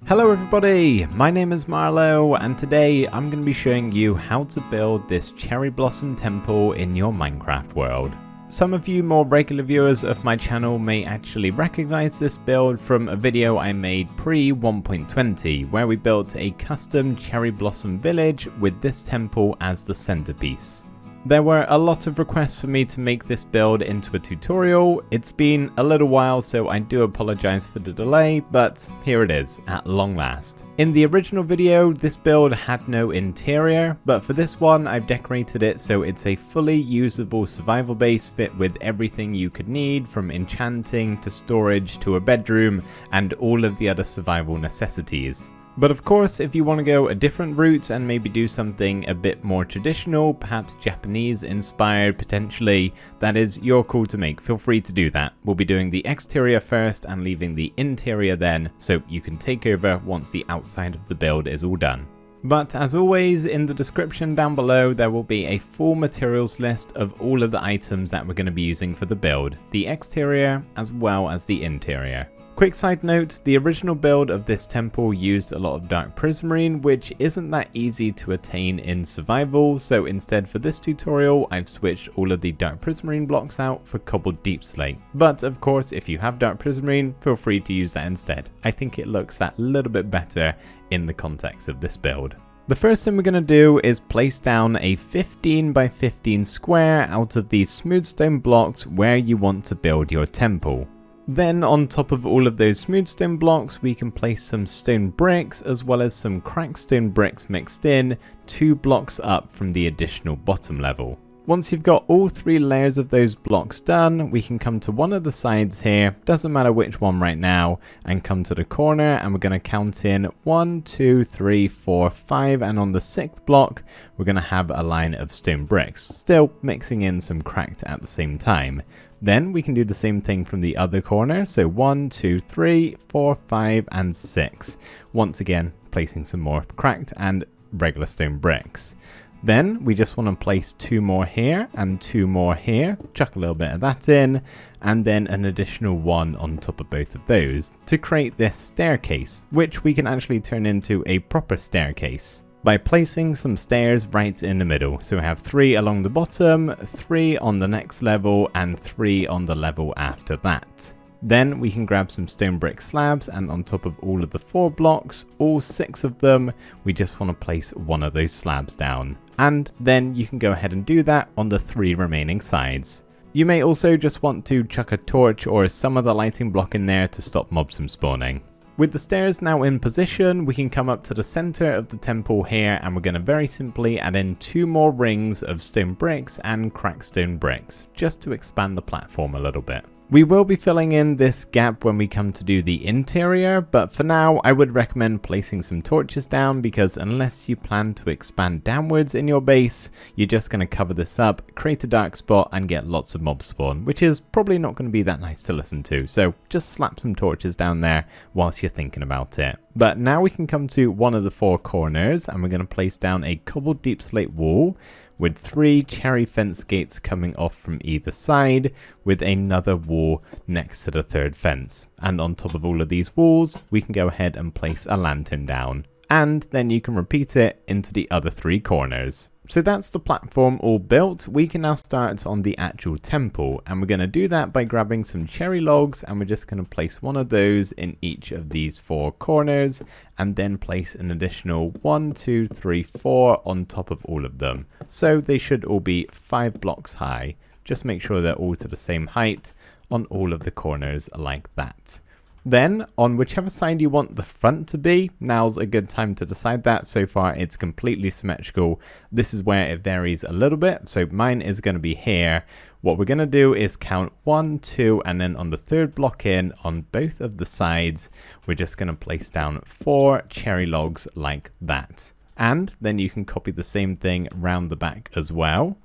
Hello everybody, my name is Marlo and today I'm going to be showing you how to build this cherry blossom temple in your Minecraft world. Some of you more regular viewers of my channel may actually recognize this build from a video I made pre 1.20 where we built a custom cherry blossom village with this temple as the centerpiece. There were a lot of requests for me to make this build into a tutorial. It's been a little while, so I do apologize for the delay, but here it is at long last. In the original video, this build had no interior, but for this one, I've decorated it so it's a fully usable survival base fit with everything you could need, from enchanting to storage to a bedroom and all of the other survival necessities. But of course, if you want to go a different route and maybe do something a bit more traditional, perhaps Japanese inspired potentially, that is your call to make. Feel free to do that. We'll be doing the exterior first and leaving the interior then, so you can take over once the outside of the build is all done. But as always, in the description down below, there will be a full materials list of all of the items that we're going to be using for the build, the exterior as well as the interior. Quick side note, the original build of this temple used a lot of dark prismarine, which isn't that easy to attain in survival, so instead for this tutorial I've switched all of the dark prismarine blocks out for cobbled deepslate. But of course, if you have dark prismarine, feel free to use that instead. I think it looks that little bit better in the context of this build. The first thing we're going to do is place down a 15 by 15 square out of these smooth stone blocks where you want to build your temple. Then on top of all of those smooth stone blocks, we can place some stone bricks as well as some cracked stone bricks mixed in 2 blocks up from the additional bottom level. Once you've got all 3 layers of those blocks done, we can come to one of the sides here, doesn't matter which one right now, and come to the corner, and we're going to count in 1, 2, 3, 4, 5, and on the 6th block, we're going to have a line of stone bricks, still mixing in some cracked at the same time. Then we can do the same thing from the other corner, so 1, 2, 3, 4, 5, and 6. Once again, placing some more cracked and regular stone bricks. Then we just want to place 2 more here and 2 more here, chuck a little bit of that in, and then an additional 1 on top of both of those to create this staircase, which we can actually turn into a proper staircase by placing some stairs right in the middle. So we have 3 along the bottom, 3 on the next level, and 3 on the level after that. Then we can grab some stone brick slabs, and on top of all of the 4 blocks, all 6 of them, we just want to place one of those slabs down. And then you can go ahead and do that on the 3 remaining sides. You may also just want to chuck a torch or some other lighting block in there to stop mobs from spawning. With the stairs now in position, we can come up to the center of the temple here, and we're going to very simply add in 2 more rings of stone bricks and cracked stone bricks, just to expand the platform a little bit. We will be filling in this gap when we come to do the interior, but for now I would recommend placing some torches down, because unless you plan to expand downwards in your base, you're just going to cover this up, create a dark spot, and get lots of mob spawn, which is probably not going to be that nice to listen to, so just slap some torches down there whilst you're thinking about it. But now we can come to one of the 4 corners, and we're going to place down a cobbled deepslate wall with 3 cherry fence gates coming off from either side, with another wall next to the 3rd fence. And on top of all of these walls, we can go ahead and place a lantern down. And then you can repeat it into the other 3 corners. So that's the platform all built. We can now start on the actual temple, and we're going to do that by grabbing some cherry logs, and we're just going to place one of those in each of these 4 corners, and then place an additional 1, 2, 3, 4 on top of all of them. So they should all be 5 blocks high. Just make sure they're all to the same height on all of the corners like that. Then, on whichever side you want the front to be, now's a good time to decide that. So far, it's completely symmetrical. This is where it varies a little bit. So mine is going to be here. What we're going to do is count 1, 2, and then on the 3rd block in, on both of the sides, we're just going to place down 4 cherry logs like that. And then you can copy the same thing around the back as well.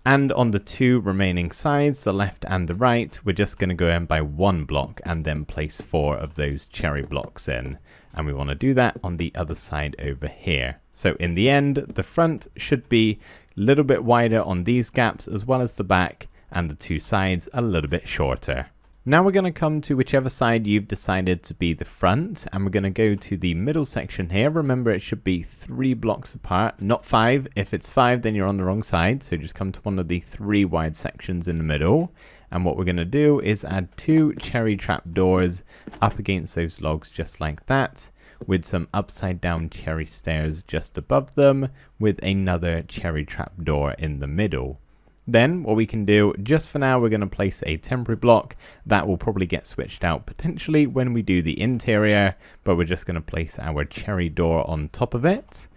And on the 2 remaining sides, the left and the right, we're just going to go in by 1 block and then place 4 of those cherry blocks in. And we want to do that on the other side over here. So in the end, the front should be a little bit wider on these gaps as well as the back, and the 2 sides a little bit shorter. Now we're going to come to whichever side you've decided to be the front, and we're going to go to the middle section here. Remember, it should be 3 blocks apart, not 5. If it's 5, then you're on the wrong side. So just come to one of the 3 wide sections in the middle. And what we're going to do is add 2 cherry trapdoors up against those logs just like that, with some upside down cherry stairs just above them, with another cherry trapdoor in the middle. Then what we can do, just for now, we're going to place a temporary block that will probably get switched out potentially when we do the interior, but we're just going to place our cherry door on top of it.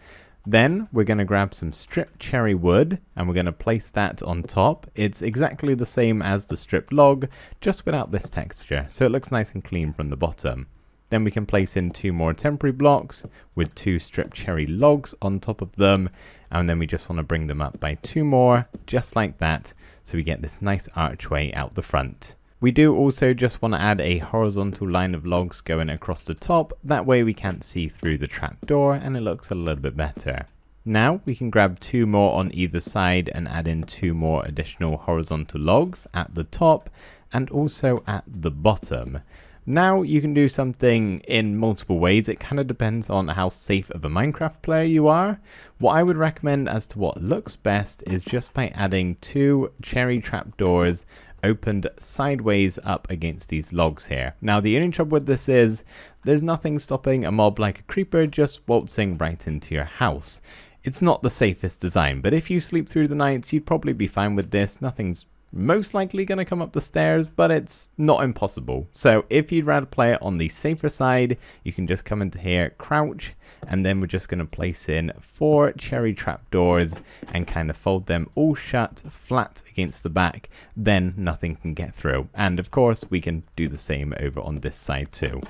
Then we're going to grab some stripped cherry wood and we're going to place that on top. It's exactly the same as the stripped log, just without this texture, so it looks nice and clean from the bottom. Then we can place in 2 more temporary blocks with 2 stripped cherry logs on top of them. And then we just want to bring them up by 2 more, just like that. So we get this nice archway out the front. We do also just want to add a horizontal line of logs going across the top. That way we can't see through the trapdoor and it looks a little bit better. Now we can grab 2 more on either side and add in 2 more additional horizontal logs at the top and also at the bottom. Now you can do something in multiple ways. It kind of depends on how safe of a Minecraft player you are. What I would recommend as to what looks best is just by adding 2 cherry trapdoors opened sideways up against these logs here. Now the only trouble with this is there's nothing stopping a mob like a creeper just waltzing right into your house. It's not the safest design, but if you sleep through the night, you'd probably be fine with this. Nothing's most likely going to come up the stairs, but it's not impossible. So if you'd rather play it on the safer side, you can just come into here, crouch, and then we're just going to place in 4 cherry trapdoors and kind of fold them all shut flat against the back. Then nothing can get through. And of course, we can do the same over on this side too.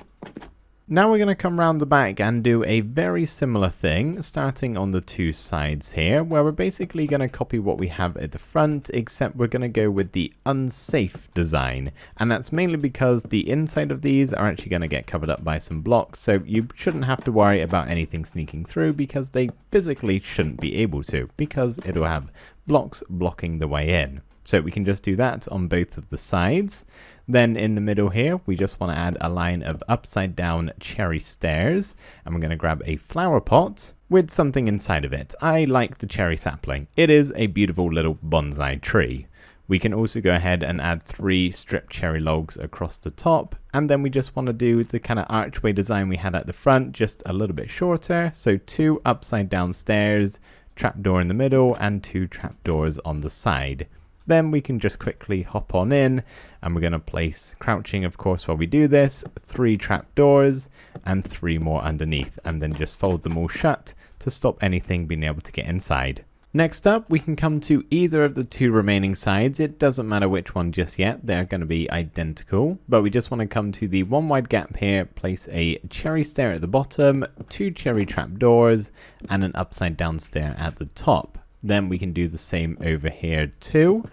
Now we're going to come around the back and do a very similar thing, starting on the 2 sides here, where we're basically going to copy what we have at the front, except we're going to go with the unsafe design. And that's mainly because the inside of these are actually going to get covered up by some blocks, so you shouldn't have to worry about anything sneaking through because they physically shouldn't be able to, because it'll have blocks blocking the way in. So we can just do that on both of the sides. Then in the middle here, we just want to add a line of upside down cherry stairs. And we're going to grab a flower pot with something inside of it. I like the cherry sapling. It is a beautiful little bonsai tree. We can also go ahead and add 3 stripped cherry logs across the top. And then we just want to do the kind of archway design we had at the front, just a little bit shorter. So 2 upside down stairs, trapdoor in the middle, and 2 trapdoors on the side. Then we can just quickly hop on in and we're going to place, crouching of course while we do this, 3 trapdoors and 3 more underneath, and then just fold them all shut to stop anything being able to get inside. Next up, we can come to either of the 2 remaining sides. It doesn't matter which one just yet, they're going to be identical, but we just want to come to the 1 wide gap here, place a cherry stair at the bottom, 2 cherry trapdoors and an upside down stair at the top. Then we can do the same over here too.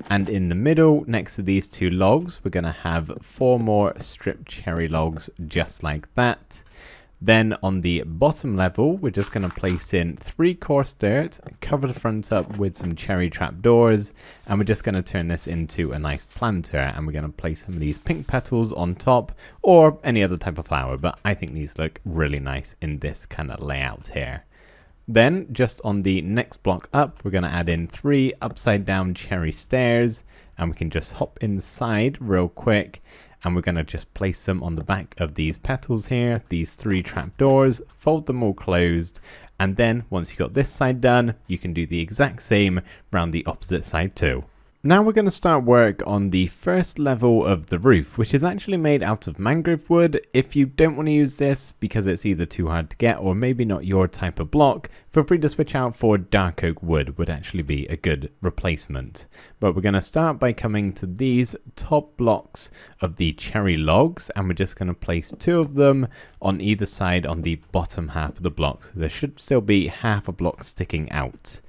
And in the middle, next to these 2 logs, we're going to have 4 more stripped cherry logs just like that. Then on the bottom level, we're just going to place in 3 coarse dirt, cover the front up with some cherry trapdoors, and we're just going to turn this into a nice planter. And we're going to place some of these pink petals on top, or any other type of flower, but I think these look really nice in this kind of layout here. Then, just on the next block up, we're going to add in 3 upside down cherry stairs, and we can just hop inside real quick, and we're going to just place them on the back of these petals here, these 3 trapdoors, fold them all closed, and then once you've got this side done, you can do the exact same around the opposite side too. Now we're going to start work on the first level of the roof, which is actually made out of mangrove wood. If you don't want to use this because it's either too hard to get or maybe not your type of block, feel free to switch out for dark oak wood, would actually be a good replacement. But we're going to start by coming to these top blocks of the cherry logs, and we're just going to place 2 of them on either side on the bottom half of the block. So there should still be half a block sticking out.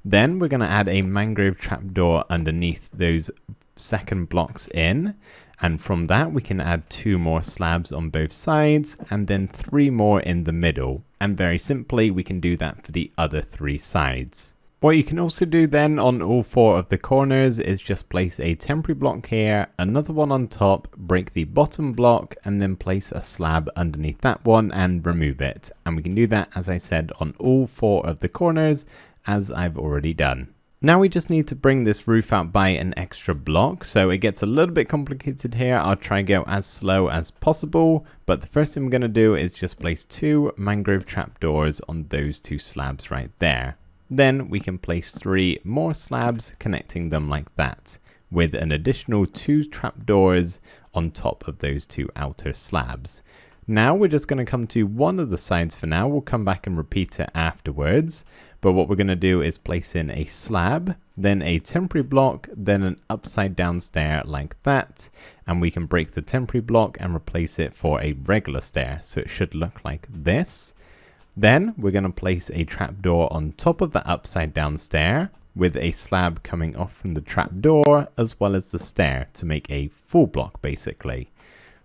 Then we're going to add a mangrove trapdoor underneath those second blocks in, and from that we can add 2 more slabs on both sides and then 3 more in the middle, and very simply we can do that for the other 3 sides. What you can also do then on all 4 of the corners is just place a temporary block here, another one on top, break the bottom block, and then place a slab underneath that one and remove it. And we can do that, as I said, on all 4 of the corners, as I've already done. Now we just need to bring this roof out by an extra block, so it gets a little bit complicated here. I'll try and go as slow as possible, but the first thing we're going to do is just place 2 mangrove trapdoors on those 2 slabs right there. Then we can place 3 more slabs connecting them like that, with an additional 2 trapdoors on top of those 2 outer slabs. Now we're just going to come to one of the sides for now. We'll come back and repeat it afterwards. But what we're going to do is place in a slab, then a temporary block, then an upside down stair like that. And we can break the temporary block and replace it for a regular stair. So it should look like this. Then we're going to place a trapdoor on top of the upside down stair with a slab coming off from the trapdoor as well as the stair to make a full block basically.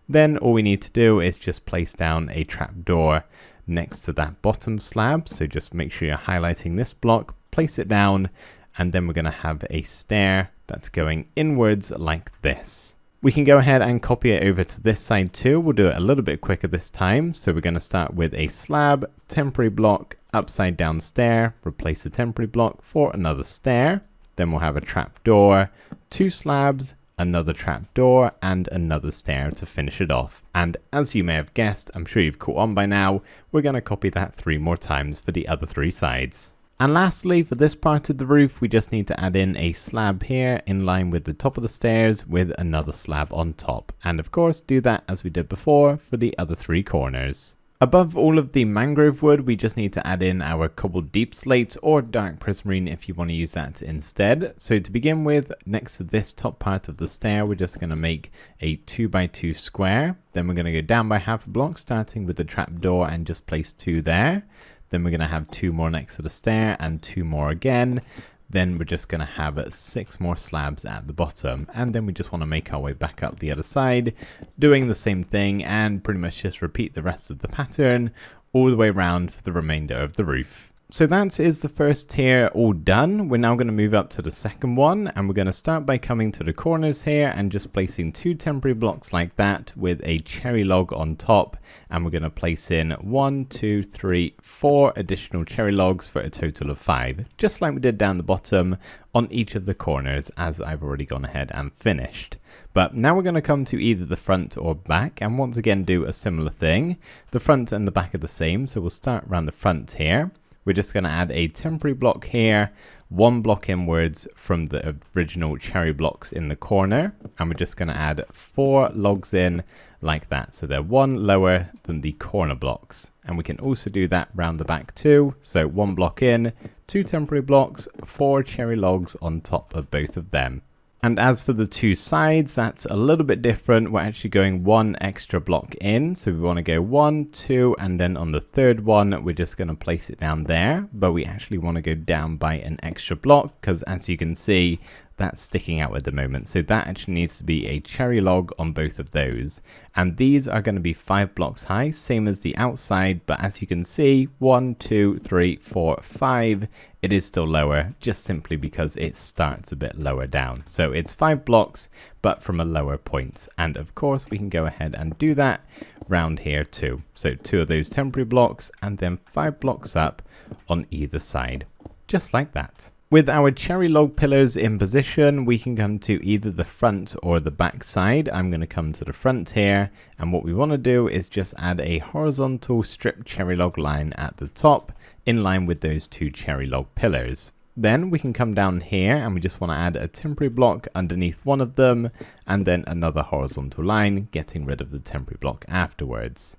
Then all we need to do is just place down a trapdoor next to that bottom slab. So just make sure you're highlighting this block, place it down, and then we're going to have a stair that's going inwards like this. We can go ahead and copy it over to this side too. We'll do it a little bit quicker this time. So we're going to start with a slab, temporary block, upside down stair, replace the temporary block for another stair. Then we'll have a trapdoor, 2 slabs, another trapdoor, and another stair to finish it off. And as you may have guessed, I'm sure you've caught on by now, we're going to copy that 3 more times for the other 3 sides. And lastly, for this part of the roof, we just need to add in a slab here in line with the top of the stairs with another slab on top. And of course, do that as we did before for the other 3 corners. Above all of the mangrove wood, we just need to add in our cobbled deepslate or dark prismarine if you want to use that instead. So to begin with, next to this top part of the stair, we're just going to make a 2x2 square. Then we're going to go down by half a block, starting with the trapdoor and just place 2 there. Then we're going to have 2 more next to the stair and 2 more again. Then we're just going to have 6 more slabs at the bottom. And then we just want to make our way back up the other side, doing the same thing and pretty much just repeat the rest of the pattern all the way around for the remainder of the roof. So that is the first tier all done. We're now going to move up to the second one, and we're going to start by coming to the corners here and just placing 2 temporary blocks like that with a cherry log on top. And we're going to place in 1, 2, 3, 4 additional cherry logs for a total of 5, just like we did down the bottom on each of the corners, as I've already gone ahead and finished. But now we're going to come to either the front or back and once again do a similar thing. The front and the back are the same, so we'll start around the front here. We're just going to add a temporary block here, 1 block inwards from the original cherry blocks in the corner. And we're just going to add 4 logs in like that. So they're 1 lower than the corner blocks. And we can also do that round the back too. So 1 block in, 2 temporary blocks, 4 cherry logs on top of both of them. And as for the 2 sides, that's a little bit different. We're actually going 1 extra block in. So we want to go 1, 2, and then on the 3rd one, we're just going to place it down there. But we actually want to go down by an extra block because as you can see, that's sticking out at the moment. So that actually needs to be a cherry log on both of those. And these are going to be 5 blocks high, same as the outside. But as you can see, 1, 2, 3, 4, 5, it is still lower just simply because it starts a bit lower down. So it's 5 blocks, but from a lower point. And of course, we can go ahead and do that round here too. So 2 of those temporary blocks and then 5 blocks up on either side, just like that. With our cherry log pillars in position, we can come to either the front or the back side. I'm going to come to the front here, and what we want to do is just add a horizontal strip cherry log line at the top in line with those 2 cherry log pillars. Then we can come down here and we just want to add a temporary block underneath one of them and then another horizontal line, getting rid of the temporary block afterwards.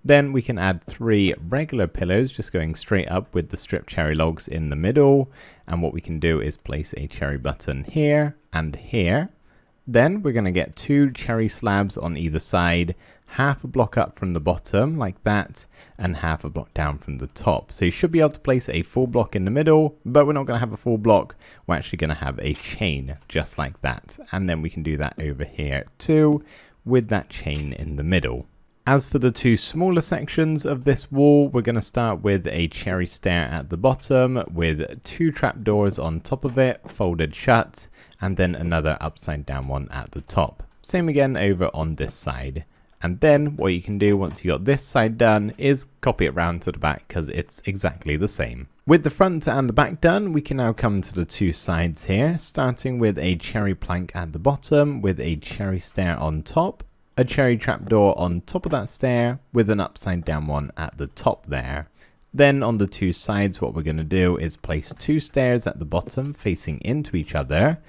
Then we can add 3 regular pillars just going straight up with the strip cherry logs in the middle. And what we can do is place a cherry button here and here. Then we're going to get 2 cherry slabs on either side, half a block up from the bottom like that and half a block down from the top. So you should be able to place a full block in the middle, but we're not going to have a full block. We're actually going to have a chain just like that. And then we can do that over here too with that chain in the middle. As for the two smaller sections of this wall, we're going to start with a cherry stair at the bottom with two trapdoors on top of it, folded shut, and then another upside down one at the top. Same again over on this side. And then what you can do once you got this side done is copy it round to the back because it's exactly the same. With the front and the back done, we can now come to the two sides here, starting with a cherry plank at the bottom with a cherry stair on top, a cherry trapdoor on top of that stair with an upside down one at the top there. Then on the two sides, what we're going to do is place two stairs at the bottom facing into each other,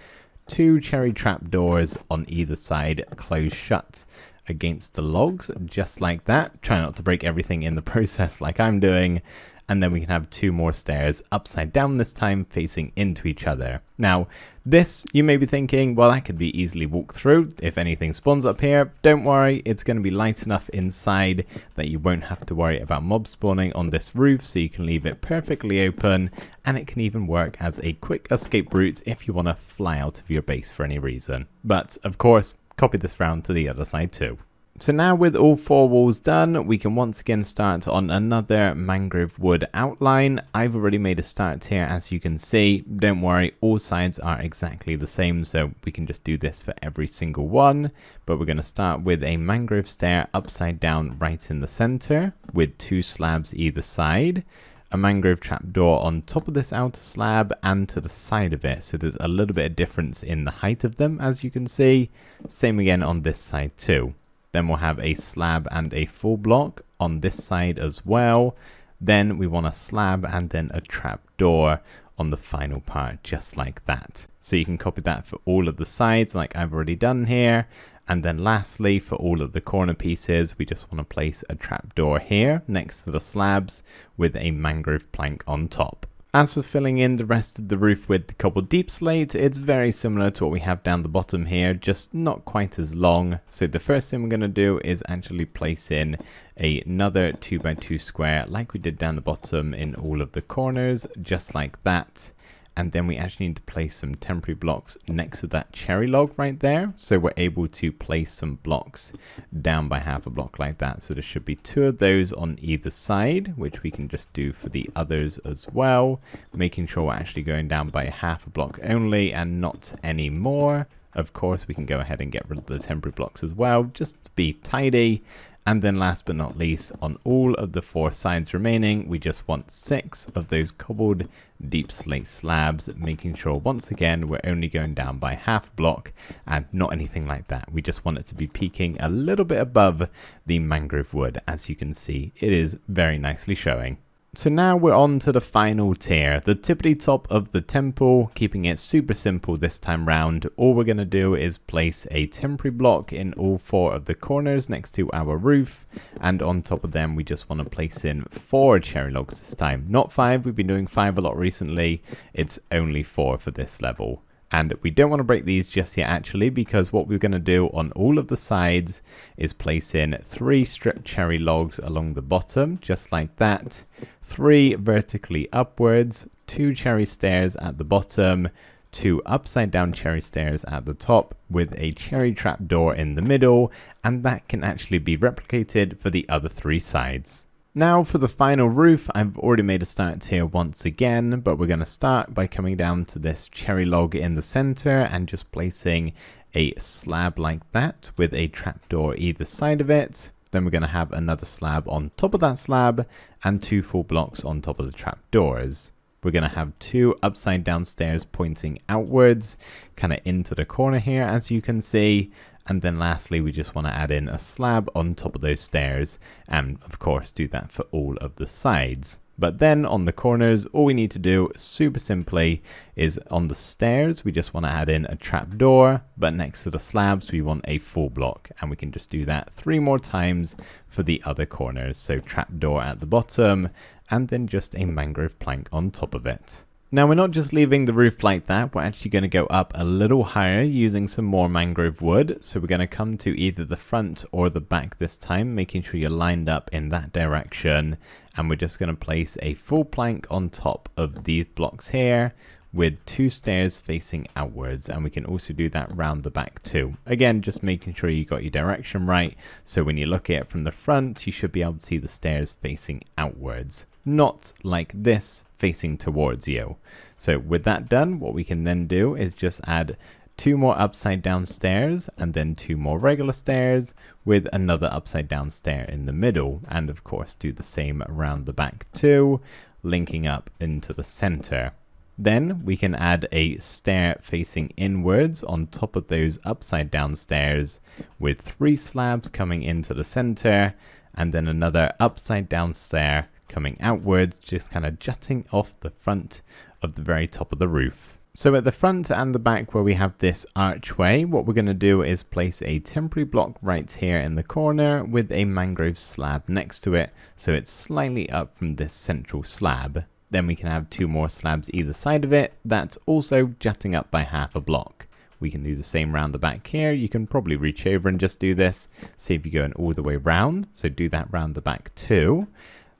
two cherry trapdoors on either side closed shut against the logs, just like that. Try not to break everything in the process like I'm doing. And then we can have two more stairs upside down this time facing into each other. Now this, you may be thinking, well, that could be easily walked through if anything spawns up here. Don't worry, it's going to be light enough inside that you won't have to worry about mob spawning on this roof, so you can leave it perfectly open, and it can even work as a quick escape route if you want to fly out of your base for any reason. But of course, copy this round to the other side too. So now with all four walls done, we can once again start on another mangrove wood outline. I've already made a start here, as you can see. Don't worry, all sides are exactly the same, so we can just do this for every single one. But we're going to start with a mangrove stair upside down right in the center with two slabs either side. A mangrove trapdoor on top of this outer slab and to the side of it, so there's a little bit of difference in the height of them, as you can see. Same again on this side too. Then we'll have a slab and a full block on this side as well. Then we want a slab and then a trapdoor on the final part, just like that. So you can copy that for all of the sides like I've already done here. And then lastly, for all of the corner pieces, we just want to place a trapdoor here next to the slabs with a mangrove plank on top. As for filling in the rest of the roof with the cobbled deep slate, it's very similar to what we have down the bottom here, just not quite as long. So the first thing we're going to do is actually place in another 2x2 square like we did down the bottom in all of the corners, just like that. And then we actually need to place some temporary blocks next to that cherry log right there. So we're able to place some blocks down by half a block like that. So there should be two of those on either side, which we can just do for the others as well. Making sure we're actually going down by half a block only and not any more. Of course, we can go ahead and get rid of the temporary blocks as well, just to be tidy. And then last but not least, on all of the four sides remaining, we just want 6 of those cobbled deep slate slabs, making sure once again we're only going down by half a block and not anything like that. We just want it to be peaking a little bit above the mangrove wood. As you can see, it is very nicely showing. So now we're on to the final tier, the tippity top of the temple, keeping it super simple this time round. All we're going to do is place a temporary block in all 4 of the corners next to our roof, and on top of them we just want to place in 4 cherry logs this time. Not 5, we've been doing 5 a lot recently, it's only 4 for this level. And we don't want to break these just yet actually, because what we're going to do on all of the sides is place in 3 stripped cherry logs along the bottom, just like that. 3 vertically upwards, 2 cherry stairs at the bottom, 2 upside down cherry stairs at the top with a cherry trapdoor in the middle, and that can actually be replicated for the other 3 sides. Now for the final roof, I've already made a start here once again, but we're going to start by coming down to this cherry log in the center and just placing a slab like that with a trapdoor either side of it. Then we're going to have another slab on top of that slab and 2 full blocks on top of the trapdoors. We're going to have 2 upside down stairs pointing outwards, kind of into the corner here, as you can see. And then lastly, we just want to add in a slab on top of those stairs, and of course do that for all of the sides. But then on the corners, all we need to do super simply is on the stairs, we just want to add in a trapdoor, but next to the slabs, we want a full block, and we can just do that 3 more times for the other corners. So trapdoor at the bottom, and then just a mangrove plank on top of it. Now we're not just leaving the roof like that, we're actually going to go up a little higher using some more mangrove wood. So we're going to come to either the front or the back this time, making sure you're lined up in that direction. And we're just going to place a full plank on top of these blocks here with 2 stairs facing outwards, and we can also do that round the back too. Again, just making sure you got your direction right, so when you look at it from the front, you should be able to see the stairs facing outwards, not like this facing towards you. So with that done, what we can then do is just add 2 more upside down stairs and then 2 more regular stairs with another upside down stair in the middle, and of course do the same around the back too, linking up into the center. Then we can add a stair facing inwards on top of those upside down stairs with 3 slabs coming into the center, and then another upside down stair coming outwards, just kind of jutting off the front of the very top of the roof. So at the front and the back where we have this archway, what we're going to do is place a temporary block right here in the corner with a mangrove slab next to it, so it's slightly up from this central slab. Then we can have 2 more slabs either side of it, that's also jutting up by half a block. We can do the same round the back here. You can probably reach over and just do this, see if you're going all the way round, so do that round the back too.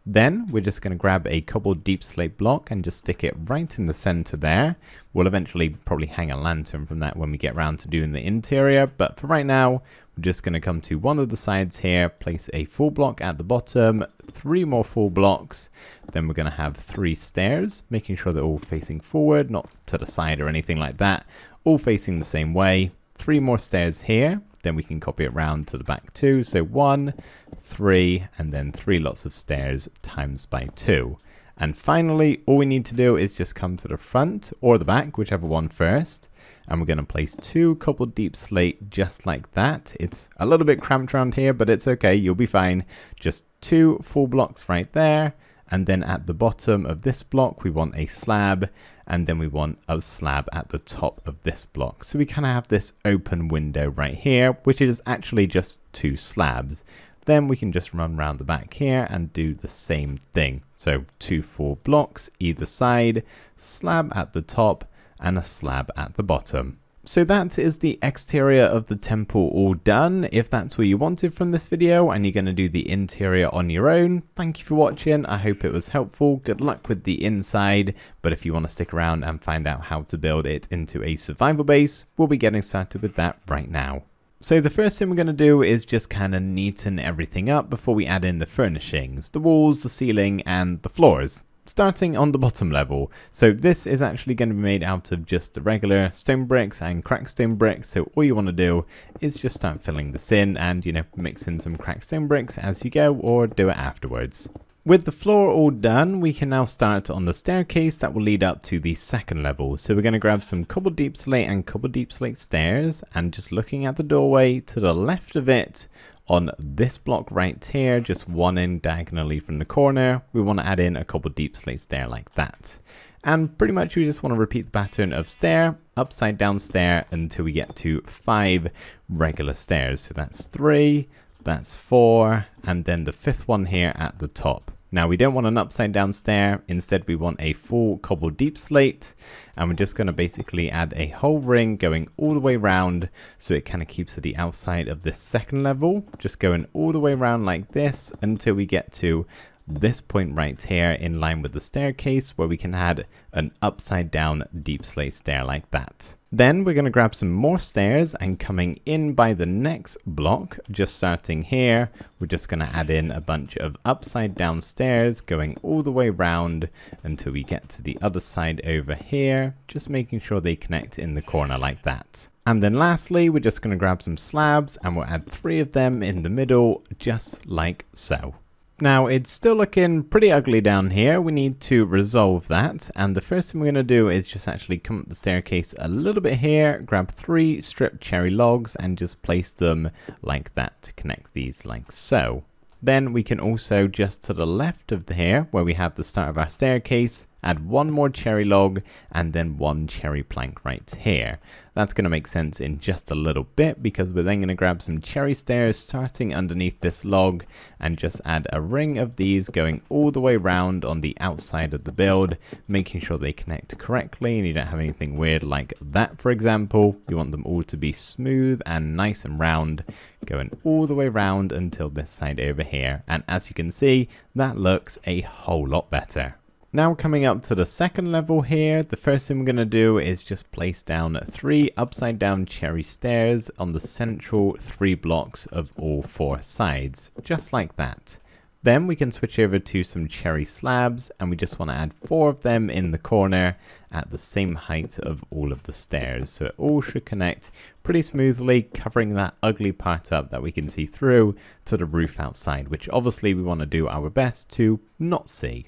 Then we're just going to grab a cobbled deep slate block and just stick it right in the center there. We'll eventually probably hang a lantern from that when we get around to doing the interior, but for right now, we're just going to come to one of the sides here, place a full block at the bottom, 3 more full blocks, then we're going to have 3 stairs, making sure they're all facing forward, not to the side or anything like that, all facing the same way. 3 more stairs here, then we can copy it round to the back too, so 1, 3, and then 3 lots of stairs times by 2. And finally, all we need to do is just come to the front or the back, whichever one first, and we're going to place 2 cobbled deep slate just like that. It's a little bit cramped around here, but it's okay, you'll be fine. Just 2 full blocks right there, and then at the bottom of this block we want a slab, and then we want a slab at the top of this block. So we kind of have this open window right here, which is actually just 2 slabs. Then we can just run around the back here and do the same thing. So 2 full blocks either side, slab at the top and a slab at the bottom. So that is the exterior of the temple all done. If that's what you wanted from this video and you're going to do the interior on your own, thank you for watching. I hope it was helpful. Good luck with the inside. But if you want to stick around and find out how to build it into a survival base, we'll be getting started with that right now. So the first thing we're going to do is just kind of neaten everything up before we add in the furnishings, the walls, the ceiling and the floors. Starting on the bottom level, so this is actually going to be made out of just the regular stone bricks and cracked stone bricks, so all you want to do is just start filling this in and, mix in some cracked stone bricks as you go, or do it afterwards. With the floor all done, we can now start on the staircase that will lead up to the second level. So we're going to grab some cobbled deep slate and cobbled deep slate stairs, and just looking at the doorway to the left of it, on this block right here, just one in diagonally from the corner, we want to add in a cobbled deep slate stair like that. And pretty much we just want to repeat the pattern of stair, upside down stair until we get to 5 regular stairs. So that's 3, that's 4, and then the 5th one here at the top. Now we don't want an upside down stair, instead we want a full cobbled deep slate, and we're just going to basically add a whole ring going all the way around, so it kind of keeps to the outside of this second level, just going all the way around like this until we get to this point right here in line with the staircase, where we can add an upside down deep slate stair like that. Then we're going to grab some more stairs, and coming in by the next block, just starting here, we're just going to add in a bunch of upside down stairs going all the way around until we get to the other side over here, just making sure they connect in the corner like that. And then lastly, we're just going to grab some slabs and we'll add 3 of them in the middle, just like so. Now it's still looking pretty ugly down here. We need to resolve that, and the first thing we're going to do is just actually come up the staircase a little bit here, grab 3 stripped cherry logs and just place them like that to connect these like so. Then we can also, just to the left of here where we have the start of our staircase, add 1 more cherry log and then 1 cherry plank right here. That's going to make sense in just a little bit, because we're then going to grab some cherry stairs starting underneath this log and just add a ring of these going all the way around on the outside of the build, making sure they connect correctly and you don't have anything weird like that. For example, you want them all to be smooth and nice and round, going all the way around until this side over here, and as you can see, that looks a whole lot better. Now coming up to the second level here, the first thing we're going to do is just place down 3 upside down cherry stairs on the central 3 blocks of all 4 sides, just like that. Then we can switch over to some cherry slabs, and we just want to add 4 of them in the corner at the same height of all of the stairs. So it all should connect pretty smoothly, covering that ugly part up that we can see through to the roof outside, which obviously we want to do our best to not see.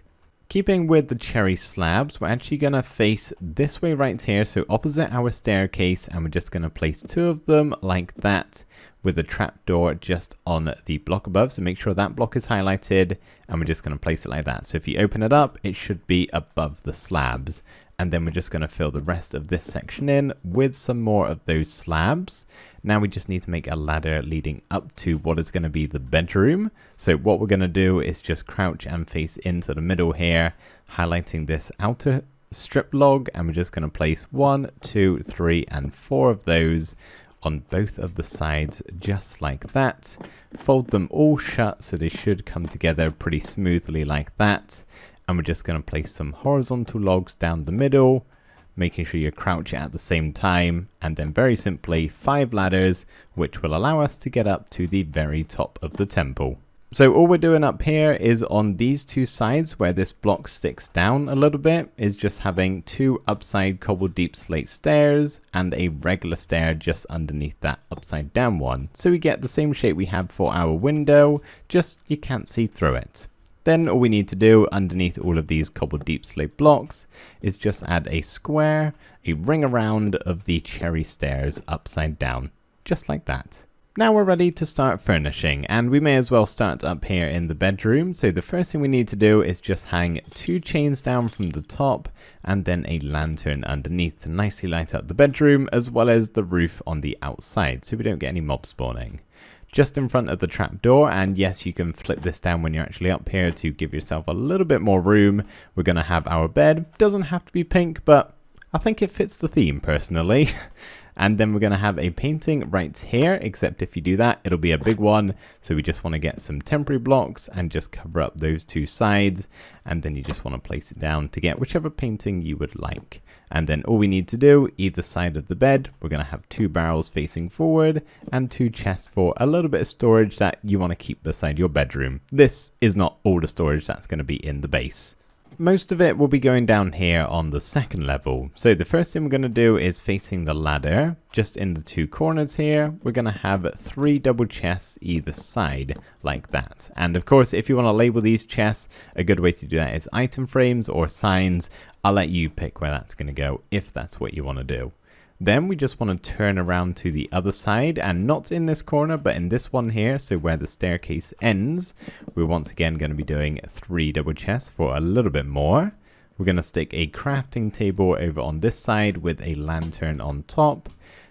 Keeping with the cherry slabs, we're actually going to face this way right here, so opposite our staircase, and we're just going to place 2 of them like that with a trapdoor just on the block above. So make sure that block is highlighted, and we're just going to place it like that. So if you open it up, it should be above the slabs. And then we're just going to fill the rest of this section in with some more of those slabs. Now we just need to make a ladder leading up to what is going to be the bedroom. So what we're going to do is just crouch and face into the middle here, highlighting this outer strip log, and we're just going to place 1, 2, 3, and 4 of those on both of the sides, just like that. Fold them all shut so they should come together pretty smoothly like that. And we're just going to place some horizontal logs down the middle, making sure you crouch it at the same time, and then very simply 5 ladders, which will allow us to get up to the very top of the temple. So all we're doing up here is on these 2 sides where this block sticks down a little bit, is just having 2 upside cobbled deep slate stairs and a regular stair just underneath that upside down one. So we get the same shape we have for our window, just you can't see through it. Then all we need to do underneath all of these cobbled deep slate blocks is just add a square, a ring around of the cherry stairs upside down, just like that. Now we're ready to start furnishing, and we may as well start up here in the bedroom. So the first thing we need to do is just hang 2 chains down from the top and then a lantern underneath to nicely light up the bedroom as well as the roof on the outside so we don't get any mob spawning. Just in front of the trapdoor, and yes, you can flip this down when you're actually up here to give yourself a little bit more room. We're going to have our bed. Doesn't have to be pink, but I think it fits the theme personally. And then we're going to have a painting right here, except if you do that, it'll be a big one. So we just want to get some temporary blocks and just cover up those 2 sides. And then you just want to place it down to get whichever painting you would like. And then all we need to do, either side of the bed, we're going to have 2 barrels facing forward and 2 chests for a little bit of storage that you want to keep beside your bedroom. This is not all the storage that's going to be in the base. Most of it will be going down here on the second level. So the first thing we're going to do is facing the ladder, just in the 2 corners here, we're going to have 3 double chests either side like that. And of course, if you want to label these chests, a good way to do that is item frames or signs. I'll let you pick where that's going to go if that's what you want to do. Then we just want to turn around to the other side, and not in this corner, but in this one here, so where the staircase ends, we're once again going to be doing 3 double chests for a little bit more. We're going to stick a crafting table over on this side with a lantern on top.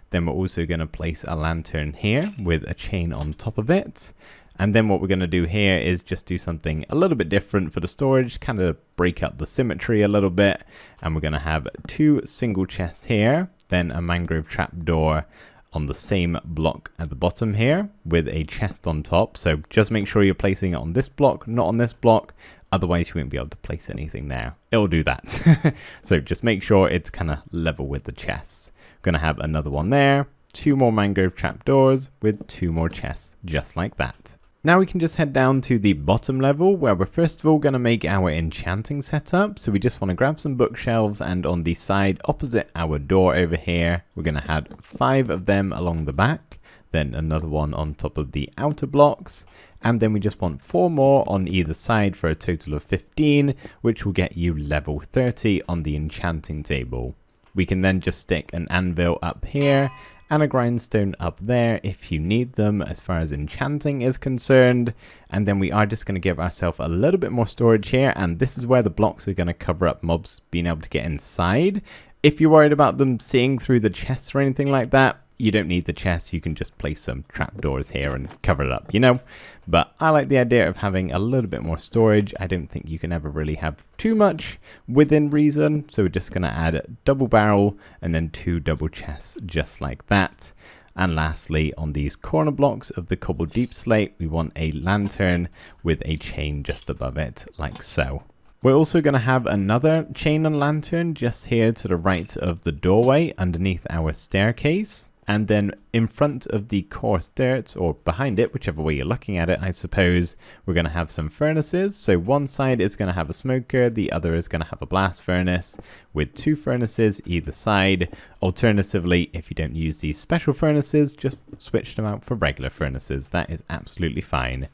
Then we're also going to place a lantern here with a chain on top of it. And then what we're going to do here is just do something a little bit different for the storage, kind of break up the symmetry a little bit. And we're going to have 2 single chests here, then a mangrove trapdoor on the same block at the bottom here with a chest on top. So just make sure you're placing it on this block, not on this block. Otherwise you won't be able to place anything there. It'll do that. So just make sure it's kind of level with the chests. Going to have another one there, 2 more mangrove trapdoors with 2 more chests just like that. Now we can just head down to the bottom level where we're first of all going to make our enchanting setup. So we just want to grab some bookshelves, and on the side opposite our door over here, we're going to add 5 of them along the back, then another one on top of the outer blocks. And then we just want 4 more on either side for a total of 15, which will get you level 30 on the enchanting table. We can then just stick an anvil up here and a grindstone up there if you need them as far as enchanting is concerned. And then we are just going to give ourselves a little bit more storage here, and this is where the blocks are going to cover up mobs being able to get inside. If you're worried about them seeing through the chests or anything like that, you don't need the chest. You can just place some trapdoors here and cover it up, you know. But I like the idea of having a little bit more storage. I don't think you can ever really have too much within reason. So we're just going to add a double barrel and then 2 double chests just like that. And lastly, on these corner blocks of the cobbled deep slate, we want a lantern with a chain just above it like so. We're also going to have another chain and lantern just here to the right of the doorway underneath our staircase. And then in front of the coarse dirt, or behind it, whichever way you're looking at it, I suppose, we're going to have some furnaces. So one side is going to have a smoker, the other is going to have a blast furnace with 2 furnaces either side. Alternatively, if you don't use these special furnaces, just switch them out for regular furnaces. That is absolutely fine.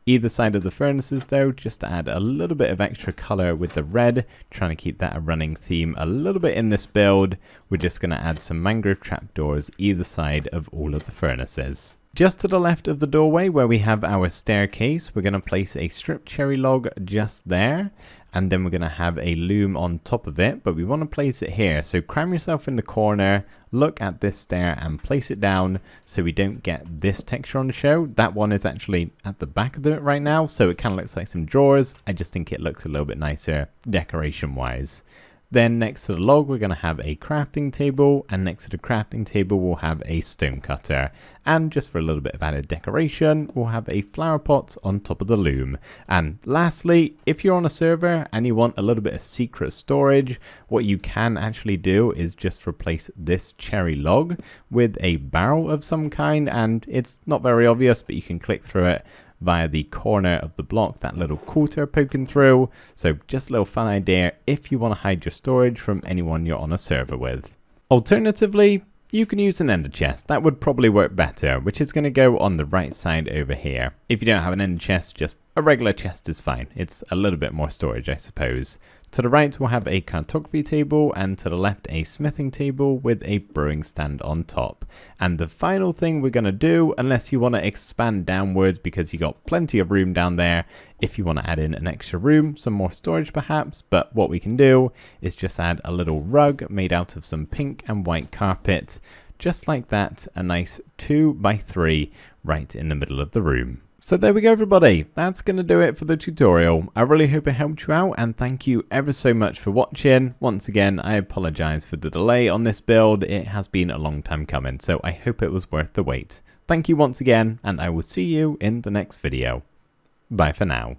Either side of the furnaces though, just to add a little bit of extra color with the red, trying to keep that a running theme a little bit in this build, we're just going to add some mangrove trapdoors either side of all of the furnaces. Just to the left of the doorway where we have our staircase, we're going to place a stripped cherry log just there. And then we're going to have a loom on top of it, but we want to place it here. So cram yourself in the corner, look at this stair and place it down so we don't get this texture on the show. That one is actually at the back of it right now, so it kind of looks like some drawers. I just think it looks a little bit nicer decoration wise. Then next to the log, we're going to have a crafting table, and next to the crafting table, we'll have a stone cutter. And just for a little bit of added decoration, we'll have a flower pot on top of the loom. And lastly, if you're on a server and you want a little bit of secret storage, what you can actually do is just replace this cherry log with a barrel of some kind, and it's not very obvious, but you can click through it via the corner of the block, that little quarter poking through. So just a little fun idea if you want to hide your storage from anyone you're on a server with. Alternatively, you can use an ender chest. That would probably work better, which is going to go on the right side over here. If you don't have an ender chest, just a regular chest is fine. It's a little bit more storage, I suppose. To the right, we'll have a cartography table, and to the left, a smithing table with a brewing stand on top. And the final thing we're going to do, unless you want to expand downwards because you got plenty of room down there, if you want to add in an extra room, some more storage perhaps, but what we can do is just add a little rug made out of some pink and white carpet, just like that, a nice 2x3 right in the middle of the room. So there we go everybody, that's going to do it for the tutorial. I really hope it helped you out, and thank you ever so much for watching. Once again, I apologise for the delay on this build. It has been a long time coming, so I hope it was worth the wait. Thank you once again, and I will see you in the next video. Bye for now.